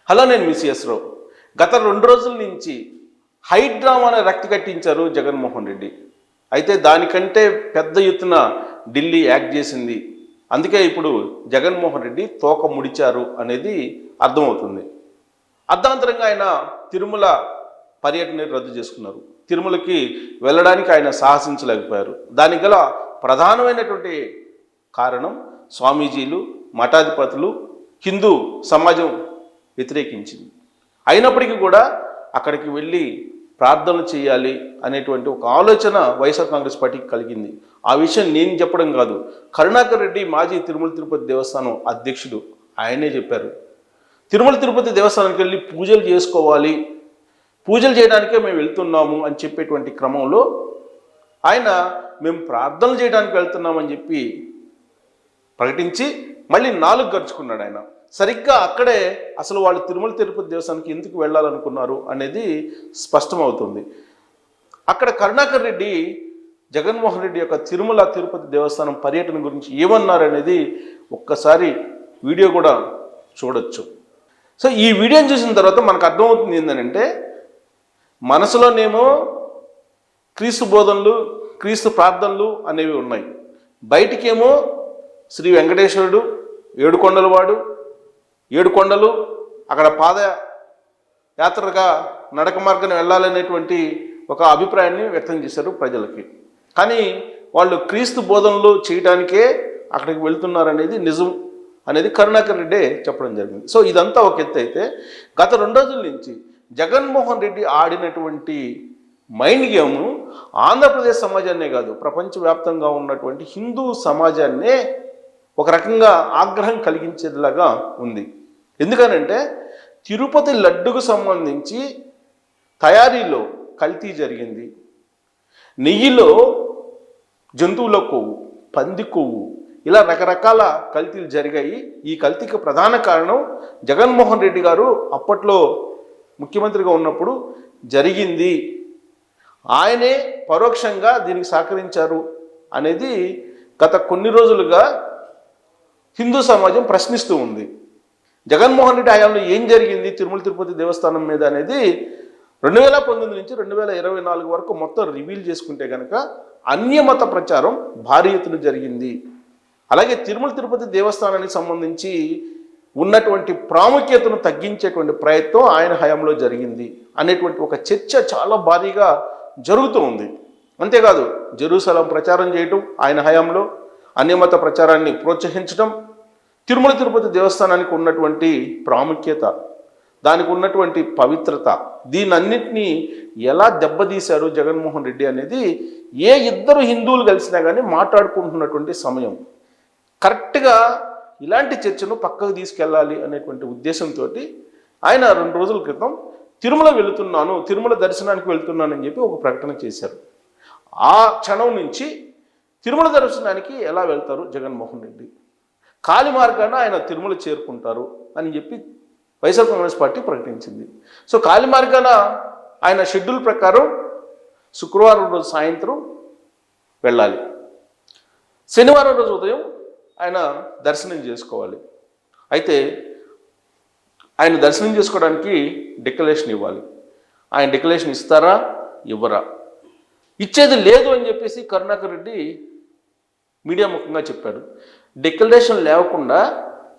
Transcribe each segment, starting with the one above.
Hello, నేను మిసిఎస్ రావు. గత 2 రోజుల నుంచి హైడ్రామాను రక్తి కట్టించారు జగన్మోహన్ రెడ్డి. అయితే దానికంటే పెద్ద ఎత్తున ఢిల్లీ యాక్ట్ చేసింది. అందుకే ఇప్పుడు జగన్మోహన్ రెడ్డి తోక ముడిచారు అనేది అర్థమవుతుంది. అర్ధాంతరంగా ఆయన తిరుమల పర్యటన రద్దు చేసుకున్నారు. తిరుమలకి వెళ్ళడానికి ఆయన సాహసించలేకపోయారు. దానికి గల ప్రధానమైనటువంటి కారణం స్వామీజీలు, మఠాధిపతులు, హిందూ సమాజం వ్యతిరేకించింది. అయినప్పటికీ కూడా అక్కడికి వెళ్ళి ప్రార్థనలు చేయాలి అనేటువంటి ఒక ఆలోచన వైఎస్ఆర్ కాంగ్రెస్ పార్టీకి కలిగింది. ఆ విషయం నేను చెప్పడం కాదు, కరుణాకర్ రెడ్డి మాజీ తిరుమల తిరుపతి దేవస్థానం అధ్యక్షుడు ఆయనే చెప్పారు. తిరుమల తిరుపతి దేవస్థానానికి వెళ్ళి పూజలు చేసుకోవాలి, పూజలు చేయడానికే మేము వెళ్తున్నాము అని చెప్పేటువంటి క్రమంలో ఆయన మేము ప్రార్థనలు చేయడానికి వెళ్తున్నామని చెప్పి ప్రకటించి మళ్ళీ 4 గడుచుకున్నాడు ఆయన. సరిగ్గా అక్కడే అసలు వాళ్ళు తిరుమల తిరుపతి దేవస్థానానికి ఎందుకు వెళ్ళాలనుకున్నారు అనేది స్పష్టమవుతుంది. అక్కడ కరుణాకర్ రెడ్డి జగన్మోహన్ రెడ్డి యొక్క తిరుమల తిరుపతి దేవస్థానం పర్యటన గురించి ఏమన్నారు అనేది ఒక్కసారి వీడియో కూడా చూడొచ్చు. సో ఈ వీడియోని చూసిన తర్వాత మనకు అర్థమవుతుంది ఏంటంటే, మనసులోనేమో క్రీస్తు బోధనలు, క్రీస్తు ప్రార్థనలు అనేవి ఉన్నాయి, బయటికేమో శ్రీ వెంకటేశ్వరుడు, ఏడుకొండలవాడు, 7 కొండలు, అక్కడ పాదయాత్రగా నడక మార్గం వెళ్ళాలనేటువంటి ఒక అభిప్రాయాన్ని వ్యక్తం చేశారు ప్రజలకి. కానీ వాళ్ళు క్రీస్తు బోధనలు చేయడానికే అక్కడికి వెళ్తున్నారనేది నిజం అనేది కరుణాకర్ రెడ్డి చెప్పడం జరిగింది. సో ఇదంతా ఒక ఎత్తు అయితే, గత 2 రోజుల నుంచి జగన్మోహన్ రెడ్డి ఆడినటువంటి మైండ్ గేమ్ ఆంధ్రప్రదేశ్ సమాజాన్నే కాదు, ప్రపంచవ్యాప్తంగా ఉన్నటువంటి హిందూ సమాజాన్నే ఒక రకంగా ఆగ్రహం కలిగించేలాగా ఉంది. ఎందుకనంటే తిరుపతి లడ్డుకు సంబంధించి తయారీలో కల్తీ జరిగింది. నెయ్యిలో జంతువుల కొవ్వు, పంది కొవ్వు, ఇలా రకరకాల కల్తీలు జరిగాయి. ఈ కల్తీకి ప్రధాన కారణం జగన్మోహన్ రెడ్డి గారు అప్పట్లో ముఖ్యమంత్రిగా ఉన్నప్పుడు జరిగింది, ఆయనే పరోక్షంగా దీనికి సహకరించారు అనేది గత కొన్ని రోజులుగా హిందూ సమాజం ప్రశ్నిస్తూ ఉంది. జగన్మోహన్ రెడ్డి హయాంలో ఏం జరిగింది తిరుమల తిరుపతి దేవస్థానం మీద అనేది 2019 నుంచి 2024 వరకు మొత్తం రివీల్ చేసుకుంటే కనుక అన్యమత ప్రచారం భారీ ఎత్తున జరిగింది. అలాగే తిరుమల తిరుపతి దేవస్థానానికి సంబంధించి ఉన్నటువంటి ప్రాముఖ్యతను తగ్గించేటువంటి ప్రయత్నం ఆయన హయాంలో జరిగింది అనేటువంటి ఒక చర్చ చాలా భారీగా జరుగుతూ ఉంది. అంతేకాదు జెరూసలం ప్రచారం చేయటం, ఆయన హయాంలో అన్యమత ప్రచారాన్ని ప్రోత్సహించడం, తిరుమల తిరుపతి దేవస్థానానికి ఉన్నటువంటి ప్రాముఖ్యత, దానికి ఉన్నటువంటి పవిత్రత, దీనన్నింటినీ ఎలా దెబ్బతీశారు జగన్మోహన్ రెడ్డి అనేది ఏ ఇద్దరు హిందువులు కలిసినా కానీ మాట్లాడుకుంటున్నటువంటి సమయం. కరెక్ట్గా ఇలాంటి చర్చను పక్కకు తీసుకెళ్ళాలి అనేటువంటి ఉద్దేశంతో ఆయన 2 రోజుల క్రితం తిరుమల వెళుతున్నాను, తిరుమల దర్శనానికి వెళ్తున్నానని చెప్పి ఒక ప్రకటన చేశారు. ఆ క్షణం నుంచి తిరుమల దర్శనానికి ఎలా వెళ్తారు జగన్మోహన్ రెడ్డి, కాలి మార్గాన ఆయన తిరుమల చేరుకుంటారు అని చెప్పి వైఎస్ఆర్ కాంగ్రెస్ పార్టీ ప్రకటించింది. సో కాలి మార్గాన ఆయన షెడ్యూల్ ప్రకారం శుక్రవారం రోజు సాయంత్రం వెళ్ళాలి, శనివారం రోజు ఉదయం ఆయన దర్శనం చేసుకోవాలి. అయితే ఆయన దర్శనం చేసుకోవడానికి డిక్లరేషన్ ఇవ్వాలి. ఆయన డిక్లరేషన్ ఇస్తారా ఇవ్వరా? ఇచ్చేది లేదు అని చెప్పేసి కరుణాకర్ రెడ్డి మీడియా ముఖంగా చెప్పాడు. డిక్లరేషన్ లేకుండా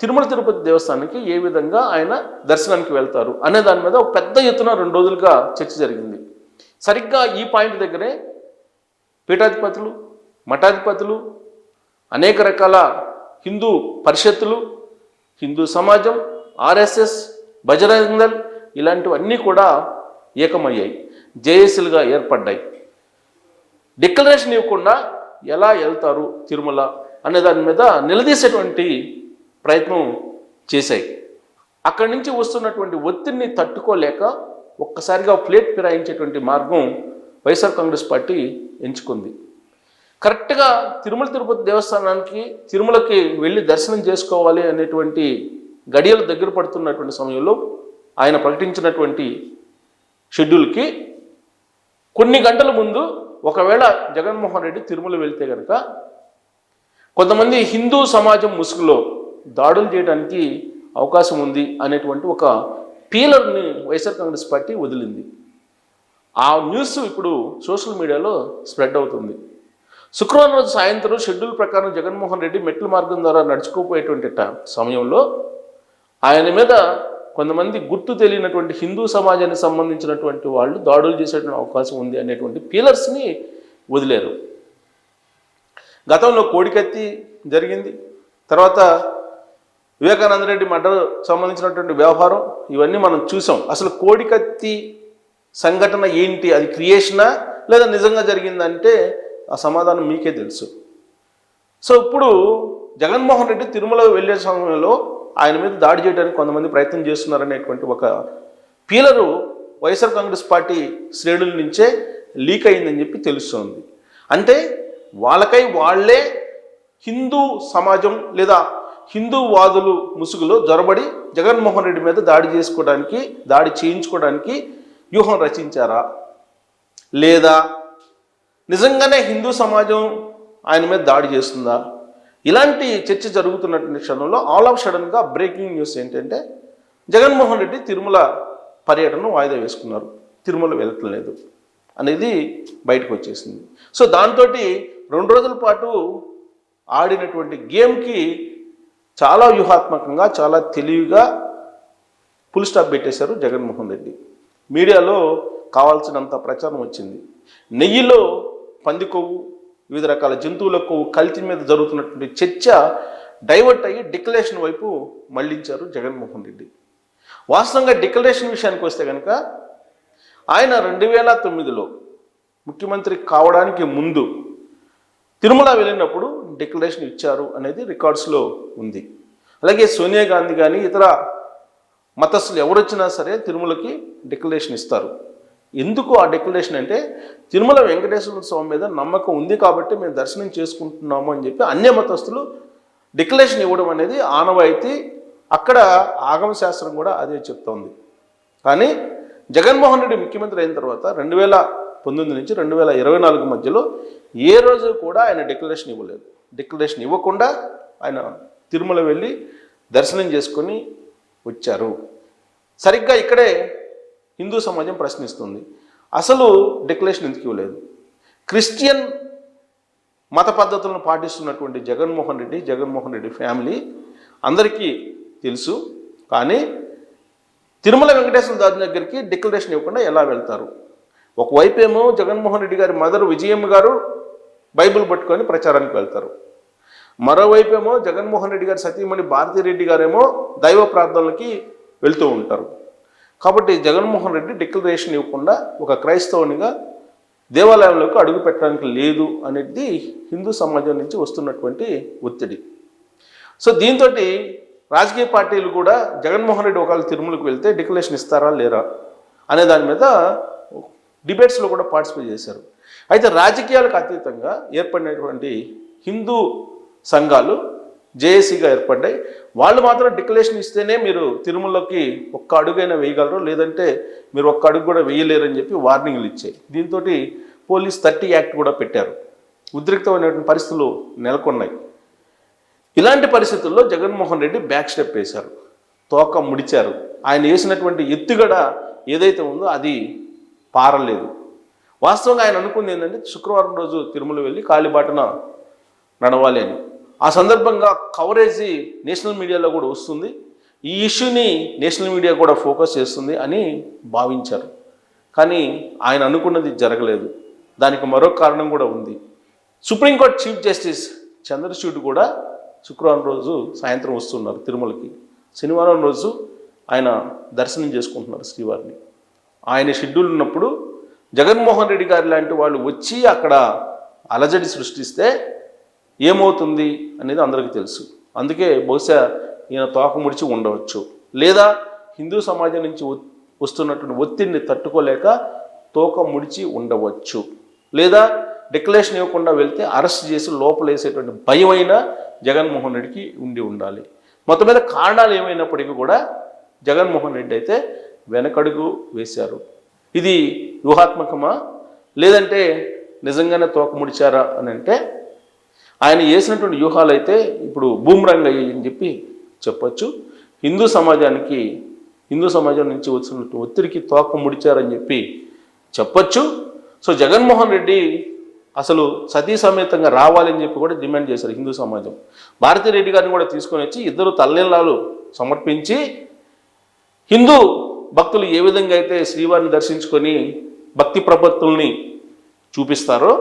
తిరుమల తిరుపతి దేవస్థానానికి ఏ విధంగా ఆయన దర్శనానికి వెళ్తారు అనే దాని మీద ఒక పెద్ద ఎత్తున 2 రోజులుగా చర్చ జరిగింది. సరిగ్గా ఈ పాయింట్ దగ్గరే పీఠాధిపతులు, మఠాధిపతులు, అనేక రకాల హిందూ పరిషత్తులు, హిందూ సమాజం, ఆర్ఎస్ఎస్, బజరంగ్ దళ్ ఇలాంటివన్నీ కూడా ఏకమయ్యాయి, జేఏసీలుగా ఏర్పడ్డాయి. డిక్లరేషన్ ఇవ్వకుండా ఎలా వెళ్తారు తిరుమల అనే దాని మీద నిలదీసేటువంటి ప్రయత్నం చేశాయి. అక్కడి నుంచి వస్తున్నటువంటి ఒత్తిడిని తట్టుకోలేక ఒక్కసారిగా ప్లేట్ ఫిరాయించేటువంటి మార్గం వైఎస్ఆర్ కాంగ్రెస్ పార్టీ ఎంచుకుంది. కరెక్ట్గా తిరుమల తిరుపతి దేవస్థానానికి, తిరుమలకి వెళ్ళి దర్శనం చేసుకోవాలి అనేటువంటి గడియలు దగ్గర పడుతున్నటువంటి సమయంలో ఆయన ప్రకటించినటువంటి షెడ్యూల్కి కొన్ని గంటల ముందు ఒకవేళ జగన్మోహన్ రెడ్డి తిరుమల వెళ్తే కనుక కొంతమంది హిందూ సమాజం ముసుగులో దాడులు చేయడానికి అవకాశం ఉంది అనేటువంటి ఒక పీలర్ని వైఎస్ఆర్ కాంగ్రెస్ పార్టీ వదిలింది. ఆ న్యూస్ ఇప్పుడు సోషల్ మీడియాలో స్ప్రెడ్ అవుతుంది. శుక్రవారం రోజు సాయంత్రం షెడ్యూల్ ప్రకారం జగన్మోహన్ రెడ్డి మెట్ల మార్గం ద్వారా నడుచుకోపోయేటువంటి సమయంలో ఆయన మీద కొంతమంది గుర్తు తెలియనటువంటి హిందూ సమాజానికి సంబంధించినటువంటి వాళ్ళు దాడులు చేసేటువంటి అవకాశం ఉంది అనేటువంటి పీలర్స్ని వదిలేరు. గతంలో కోడికత్తి జరిగింది, తర్వాత వివేకానంద రెడ్డి మర్డర్ సంబంధించినటువంటి వ్యవహారం, ఇవన్నీ మనం చూసాం. అసలు కోడికత్తి సంఘటన ఏంటి, అది క్రియేషనా లేదా నిజంగా జరిగిందంటే ఆ సమాధానం మీకే తెలుసు. సో ఇప్పుడు జగన్మోహన్ రెడ్డి తిరుమల వెళ్ళే సమయంలో ఆయన మీద దాడి చేయడానికి కొంతమంది ప్రయత్నం చేస్తున్నారనేటువంటి ఒక పీలరు వైఎస్ఆర్ కాంగ్రెస్ పార్టీ శ్రేణుల నుంచే లీక్ అయిందని చెప్పి తెలుస్తోంది. అంటే వాళ్ళకై వాళ్లే హిందూ సమాజం లేదా హిందూ వాదులు ముసుగులో జొరబడి జగన్మోహన్ రెడ్డి మీద దాడి చేయించుకోవడానికి వ్యూహం రచించారా, లేదా నిజంగానే హిందూ సమాజం ఆయన మీద దాడి చేస్తుందా? ఇలాంటి చర్చ జరుగుతున్నటువంటి క్షణంలో ఆల్ ఆఫ్ సడన్గా బ్రేకింగ్ న్యూస్ ఏంటంటే జగన్మోహన్ రెడ్డి తిరుమల పర్యటనను వాయిదా వేసుకున్నారు, తిరుమల వెళ్తలేదు అనేది బయటకు వచ్చేసింది. సో దాంతో 2 రోజుల పాటు ఆడినటువంటి గేమ్కి చాలా వ్యూహాత్మకంగా చాలా తెలివిగా ఫుల్ స్టాప్ పెట్టేశారు జగన్మోహన్ రెడ్డి. మీడియాలో కావాల్సినంత ప్రచారం వచ్చింది. నెయ్యిలో పంది కొవ్వు, వివిధ రకాల జంతువుల కొవ్వు కల్తీ మీద జరుగుతున్నటువంటి చర్చ డైవర్ట్ అయ్యి డిక్లరేషన్ వైపు మళ్లించారు జగన్మోహన్ రెడ్డి. వాస్తవంగా డిక్లరేషన్ విషయానికి వస్తే కనుక ఆయన 2009లో ముఖ్యమంత్రి కావడానికి ముందు తిరుమల వెళ్ళినప్పుడు డిక్లరేషన్ ఇచ్చారు అనేది రికార్డ్స్లో ఉంది. అలాగే సోనియా గాంధీ కానీ ఇతర మతస్థులు ఎవరొచ్చినా సరే తిరుమలకి డిక్లరేషన్ ఇస్తారు. ఎందుకు ఆ డిక్లరేషన్ అంటే తిరుమల వెంకటేశ్వర స్వామి మీద నమ్మకం ఉంది కాబట్టి మేము దర్శనం చేసుకుంటున్నాము అని చెప్పి అన్య మతస్థులు డిక్లరేషన్ ఇవ్వడం అనేది ఆనవాయితీ. అక్కడ ఆగమ శాస్త్రం కూడా అదే చెప్తోంది. కానీ జగన్మోహన్ రెడ్డి ముఖ్యమంత్రి అయిన తర్వాత 2019 నుంచి 2024 మధ్యలో ఏ రోజు కూడా ఆయన డిక్లరేషన్ ఇవ్వలేదు. డిక్లరేషన్ ఇవ్వకుండా ఆయన తిరుమల వెళ్ళి దర్శనం చేసుకొని వచ్చారు. సరిగ్గా ఇక్కడే హిందూ సమాజం ప్రశ్నిస్తుంది, అసలు డిక్లరేషన్ ఎందుకు ఇవ్వలేదు? క్రిస్టియన్ మత పద్ధతులను పాటిస్తున్నటువంటి జగన్మోహన్ రెడ్డి ఫ్యామిలీ అందరికీ తెలుసు. కానీ తిరుమల వెంకటేశ్వర స్వామి దగ్గరికి డిక్లరేషన్ ఇవ్వకుండా ఎలా వెళ్తారు? ఒకవైపు ఏమో జగన్మోహన్ రెడ్డి గారి మదర్ విజయమ్మ గారు బైబిల్ పట్టుకొని ప్రచారానికి వెళ్తారు, మరోవైపు ఏమో జగన్మోహన్ రెడ్డి గారి సతీమణి భారతీరెడ్డి గారేమో దైవ ప్రార్థనలకి వెళ్తూ ఉంటారు. కాబట్టి జగన్మోహన్ రెడ్డి డిక్లరేషన్ ఇవ్వకుండా ఒక క్రైస్తవునిగా దేవాలయంలోకి అడుగు పెట్టడానికి లేదు అనేది హిందూ సమాజం నుంచి వస్తున్నటువంటి ఒత్తిడి. సో దీంతో రాజకీయ పార్టీలు కూడా జగన్మోహన్ రెడ్డి ఒకవేళ తిరుమలకు వెళ్తే డిక్లరేషన్ ఇస్తారా లేరా అనే దాని మీద డిబేట్స్లో కూడా పార్టిసిపేట్ చేశారు. అయితే రాజకీయాలకు అతీతంగా ఏర్పడినటువంటి హిందూ సంఘాలు జేఏసీగా ఏర్పడ్డాయి. వాళ్ళు మాత్రం డిక్లరేషన్ ఇస్తేనే మీరు తిరుమలకి ఒక్క అడుగైనా వేయగలరు, లేదంటే మీరు ఒక్క అడుగు కూడా వేయలేరని చెప్పి వార్నింగ్లు ఇచ్చాయి. దీంతో పోలీస్ 30 యాక్ట్ కూడా పెట్టారు. ఉద్రిక్తమైనటువంటి పరిస్థితులు నెలకొన్నాయి. ఇలాంటి పరిస్థితుల్లో జగన్మోహన్ రెడ్డి బ్యాక్ స్టెప్ వేశారు, తోక ముడిచారు. ఆయన వేసినటువంటి ఎత్తుగడ ఏదైతే ఉందో అది పారలేదు. వాస్తవంగా ఆయన అనుకుంది ఏంటంటే శుక్రవారం రోజు తిరుమల వెళ్ళి కాలిబాటన నడవాలి అని. ఆ సందర్భంగా కవరేజ్ నేషనల్ మీడియాలో కూడా వస్తుంది, ఈ ఇష్యూని నేషనల్ మీడియా కూడా ఫోకస్ చేస్తుంది అని భావించారు. కానీ ఆయన అనుకున్నది జరగలేదు. దానికి మరో కారణం కూడా ఉంది. సుప్రీంకోర్టు చీఫ్ జస్టిస్ చంద్రచూడ్ కూడా శుక్రవారం రోజు సాయంత్రం వస్తున్నారు తిరుమలకి. శనివారం రోజు ఆయన దర్శనం చేసుకుంటున్నారు శ్రీవారిని. ఆయన షెడ్యూల్ ఉన్నప్పుడు జగన్మోహన్ రెడ్డి గారు లాంటి వాళ్ళు వచ్చి అక్కడ అలజడి సృష్టిస్తే ఏమవుతుంది అనేది అందరికీ తెలుసు. అందుకే బహుశా ఈయన తోక ముడిచి ఉండవచ్చు, లేదా హిందూ సమాజం నుంచి వస్తున్నటువంటి ఒత్తిడిని తట్టుకోలేక తోక ముడిచి ఉండవచ్చు, లేదా డిక్లరేషన్ ఇవ్వకుండా వెళ్తే అరెస్ట్ చేసి లోపలేసేటువంటి భయమైన జగన్మోహన్ రెడ్డికి ఉండాలి. మొత్తం మీద కారణాలు ఏమైనప్పటికీ కూడా జగన్మోహన్ రెడ్డి అయితే వెనకడుగు వేశారు. ఇది వ్యూహాత్మకమా లేదంటే నిజంగానే తోక ముడిచారా అని అంటే ఆయన వేసినటువంటి వ్యూహాలు అయితే ఇప్పుడు బూమ్రంగ్ అయ్యాయని చెప్పి చెప్పొచ్చు. హిందూ సమాజానికి హిందూ సమాజం నుంచి వచ్చినట్టు ఒత్తిడికి తోక ముడిచారని చెప్పి చెప్పొచ్చు. సో జగన్మోహన్ రెడ్డి అసలు సతీ సమేతంగా రావాలని చెప్పి కూడా డిమాండ్ చేశారు హిందూ సమాజం. భారతిరెడ్డి గారిని కూడా తీసుకొని వచ్చి ఇద్దరు తల్లిలాలు సమర్పించి హిందూ భక్తులు ఏ విధంగా అయితే శ్రీవారిని దర్శించుకొని భక్తి ప్రపత్తుల్ని చూపిస్తారో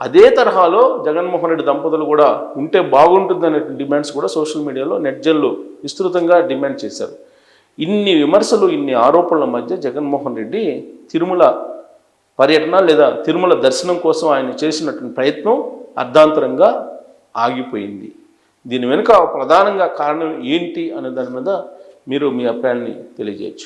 అదే తరహాలో జగన్మోహన్ రెడ్డి దంపతులు కూడా ఉంటే బాగుంటుందనే డిమాండ్స్ కూడా సోషల్ మీడియాలో నెట్జన్లు విస్తృతంగా డిమాండ్ చేశారు. ఇన్ని విమర్శలు, ఇన్ని ఆరోపణల మధ్య జగన్మోహన్ రెడ్డి తిరుమల పర్యటన లేదా తిరుమల దర్శనం కోసం ఆయన చేసినటువంటి ప్రయత్నం అర్ధాంతరంగా ఆగిపోయింది. దీని వెనుక ప్రధానంగా కారణం ఏంటి అనే దాని మీద మీరు మీ అభిప్రాయాన్ని తెలియజేయచ్చు.